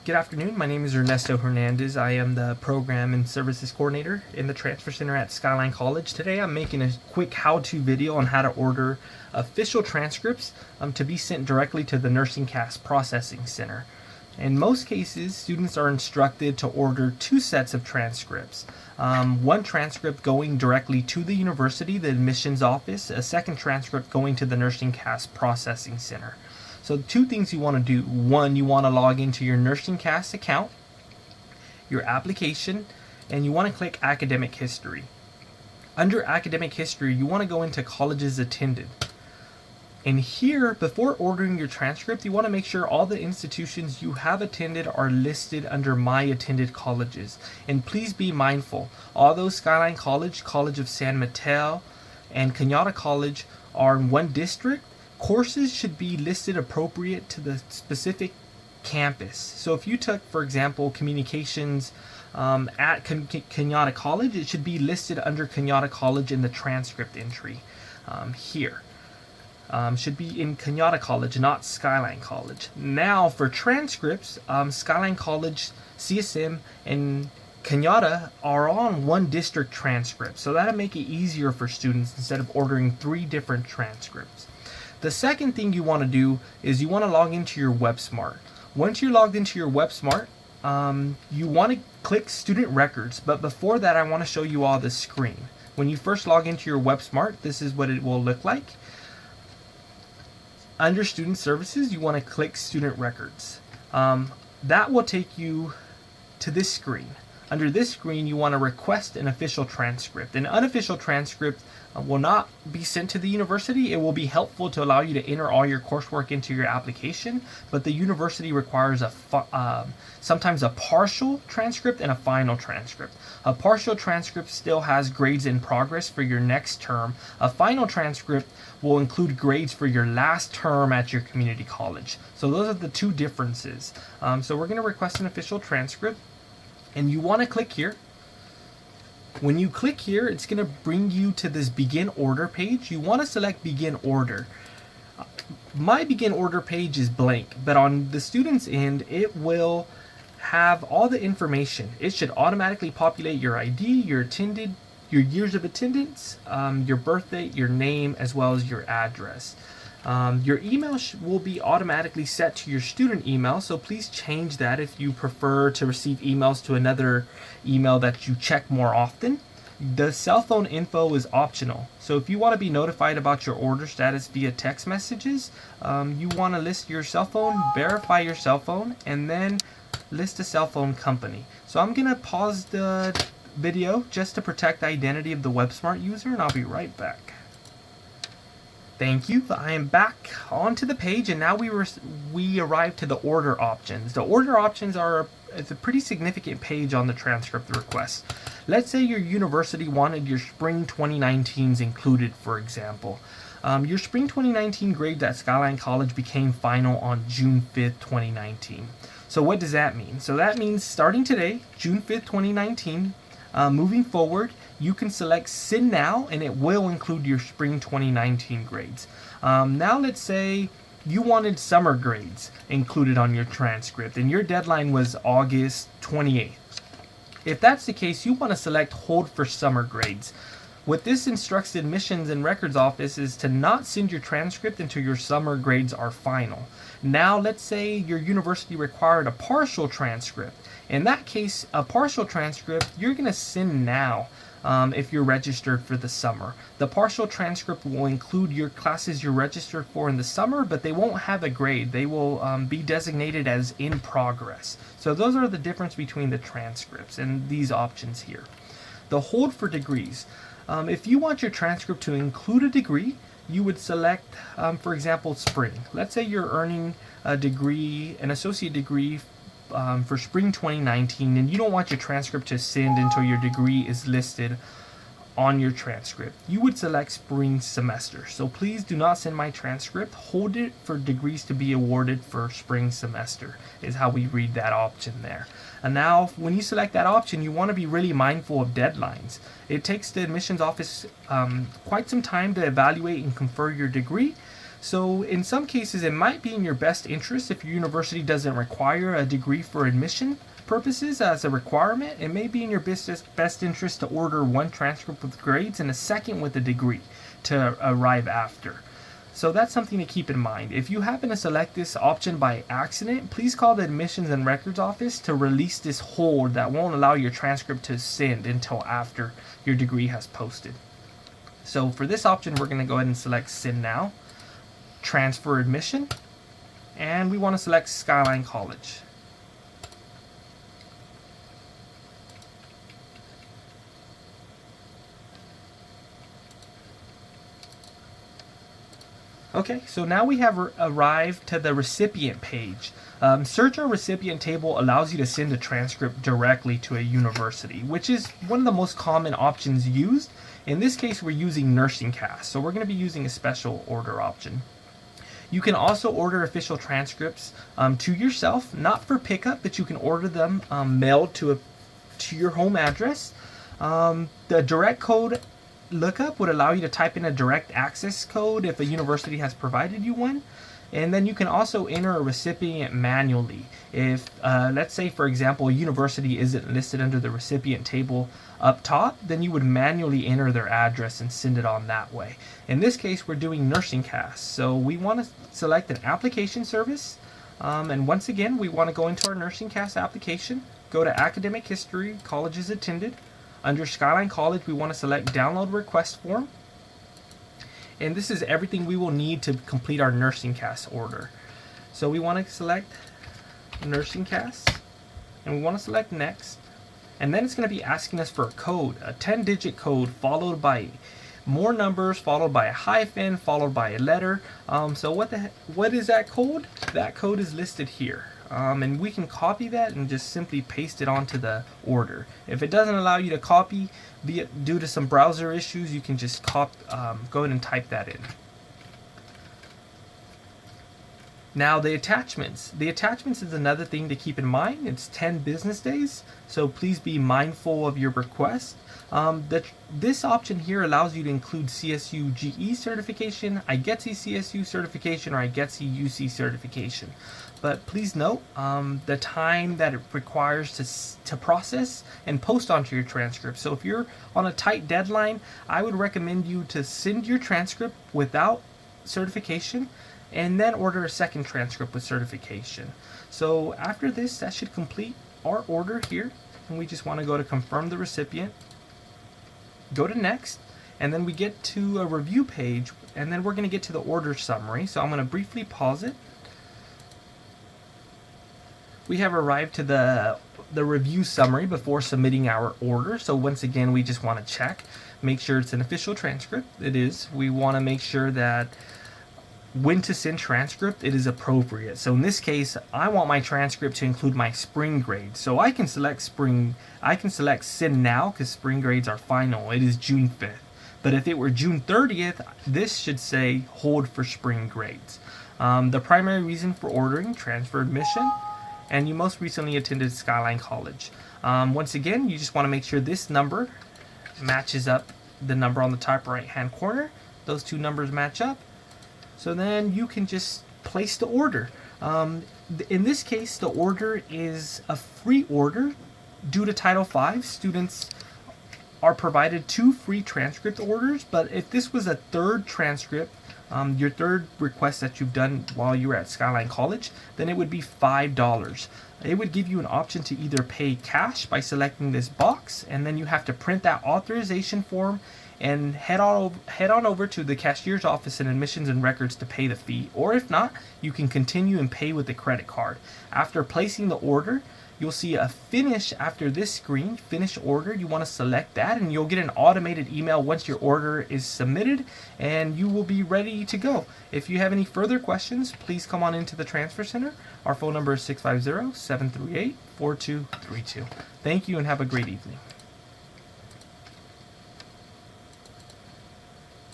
Good afternoon. My name is Ernesto Hernandez. I am the Program and Services Coordinator in the Transfer Center at Skyline College. Today I'm making a quick how-to video on how to order official transcripts to be sent directly to the NursingCast Processing Center. In most cases, students are instructed to order 2 sets of transcripts. One transcript going directly to the university, the admissions office, a second transcript going to the NursingCast Processing Center. So 2 things you want to do. 1, you want to log into your NursingCast account, your application, and you want to click Academic History. Under Academic History, you want to go into Colleges Attended. And here, before ordering your transcript, you want to make sure all the institutions you have attended are listed under My Attended Colleges. And please be mindful, although Skyline College, College of San Mateo, and Cañada College are in one district, courses should be listed appropriate to the specific campus. So if you took, for example, communications at Cañada College, it should be listed under Cañada College in the transcript entry here. Should be in Cañada College, not Skyline College. Now for transcripts, Skyline College, CSM, and Cañada are on one district transcript. So that'll make it easier for students instead of ordering 3 different transcripts. The second thing you want to do is you want to log into your WebSmart. Once you're logged into your WebSmart, you want to click Student Records, but before that I want to show you all this screen. When you first log into your WebSmart, this is what it will look like. Under Student Services, you want to click Student Records. That will take you to this screen. Under this screen, you want to request an official transcript. An unofficial transcript will not be sent to the university. It will be helpful to allow you to enter all your coursework into your application, but the university requires sometimes a partial transcript and a final transcript. A partial transcript still has grades in progress for your next term. A final transcript will include grades for your last term at your community college. So those are the 2 differences. So we're going to request an official transcript, and you want to click here. When you click here, it's going to bring you to this Begin Order page. You want to select Begin Order. My Begin Order page is blank, but on the student's end, it will have all the information. It should automatically populate your ID, your years of attendance, your birth date, your name, as well as your address. Your email will be automatically set to your student email, so please change that if you prefer to receive emails to another email that you check more often. The cell phone info is optional, so if you want to be notified about your order status via text messages, you want to list your cell phone, verify your cell phone, and then list a cell phone company. So I'm going to pause the video just to protect the identity of the WebSmart user, and I'll be right back. Thank you. I am back onto the page, and now we arrive to the order options. The order options it's a pretty significant page on the transcript request. Let's say your university wanted your spring 2019s included, for example. Your spring 2019 grades at Skyline College became final on June 5th, 2019. So what does that mean? So that means starting today, June 5th, 2019, moving forward, you can select Send Now, and it will include your spring 2019 grades. Now let's say you wanted summer grades included on your transcript, and your deadline was August 28th. If that's the case, you want to select Hold for Summer Grades. What this instructs the Admissions and Records Office is to not send your transcript until your summer grades are final. Now let's say your university required a partial transcript. In that case, a partial transcript, you're going to send now if you're registered for the summer. The partial transcript will include your classes you're registered for in the summer, but they won't have a grade. They will be designated as in progress. So those are the difference between the transcripts and these options here. The Hold for Degrees. If you want your transcript to include a degree, you would select, for example, spring. Let's say you're earning a degree, an associate degree for spring 2019, and you don't want your transcript to send until your degree is listed on your transcript. You would select spring semester. So please do not send my transcript. Hold it for degrees to be awarded for spring semester is how we read that option there. And now when you select that option, you want to be really mindful of deadlines. It takes the admissions office quite some time to evaluate and confer your degree. So in some cases, it might be in your best interest if your university doesn't require a degree for admission purposes as a requirement. It may be in your best interest to order one transcript with grades and a second with a degree to arrive after. So that's something to keep in mind. If you happen to select this option by accident, please call the Admissions and Records Office to release this hold that won't allow your transcript to send until after your degree has posted. So for this option, we're going to go ahead and select Send Now, Transfer Admission, and we want to select Skyline College. Okay, so now we have arrived to the recipient page. Search Our Recipient table allows you to send a transcript directly to a university, which is one of the most common options used. In this case, we're using NursingCast, so we're going to be using a special order option. You can also order official transcripts to yourself, not for pickup, but you can order them mailed to your home address. The direct code lookup would allow you to type in a direct access code if a university has provided you one. And then you can also enter a recipient manually. If, let's say, for example, a university isn't listed under the recipient table up top, then you would manually enter their address and send it on that way. In this case, we're doing NursingCast. So we want to select an application service. And once again, we want to go into our NursingCast application, go to Academic History, Colleges Attended. Under Skyline College, we want to select Download Request Form. And this is everything we will need to complete our NursingCast order. So we want to select NursingCast, and we want to select Next. And then it's going to be asking us for a code, a 10-digit code, followed by more numbers, followed by a hyphen, followed by a letter. So what is that code? That code is listed here. And we can copy that and just simply paste it onto the order. If it doesn't allow you to copy, due to some browser issues, you can just go ahead and type that in. Now the attachments. The attachments is another thing to keep in mind. It's 10 business days, so please be mindful of your request. This option here allows you to include CSU GE certification, IGETC CSU certification, or IGETC UC certification. But please note the time that it requires to process and post onto your transcript. So if you're on a tight deadline, I would recommend you to send your transcript without certification and then order a second transcript with certification. So after this, that should complete our order here. And we just want to go to confirm the recipient, go to Next, and then we get to a review page, and then we're going to get to the order summary. So I'm going to briefly pause it. We have arrived to the review summary before submitting our order. So once again, we just want to check, make sure it's an official transcript. It is. We want to make sure that when to send transcript, it is appropriate. So in this case, I want my transcript to include my spring grade. So I can select Send Now because spring grades are final. It is June 5th. But if it were June 30th, this should say Hold for spring grades. The primary reason for ordering: transfer admission, and you most recently attended Skyline College. Once again, you just want to make sure this number matches up the number on the top right hand corner. Those two numbers match up. So then you can just place the order. In this case, the order is a free order. Due to Title V, students are provided 2 free transcript orders, but if this was a third transcript, your third request that you've done while you were at Skyline College, then it would be $5. It would give you an option to either pay cash by selecting this box, and then you have to print that authorization form and head on over to the cashier's office in Admissions and Records to pay the fee. Or if not, you can continue and pay with a credit card. After placing the order, you'll see a finish after this screen, finish order. You want to select that, and you'll get an automated email once your order is submitted, and you will be ready to go. If you have any further questions, please come on into the Transfer Center. Our phone number is 650-738-4232. Thank you and have a great evening.